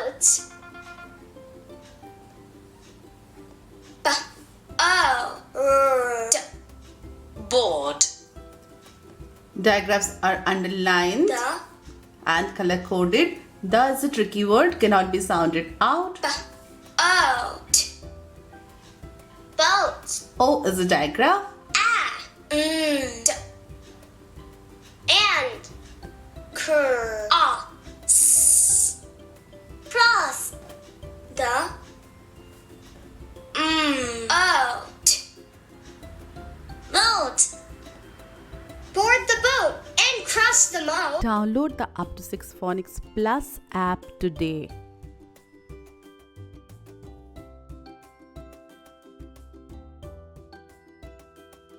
boat. B-O-A-R-D. Board. Diagrams are underlined and color coded. The is a tricky word, cannot be sounded out. Boat. Boat. O is a diagram. And plus the boat. Board the boat and cross the moat. Download the UptoSix Phonics Plus app today.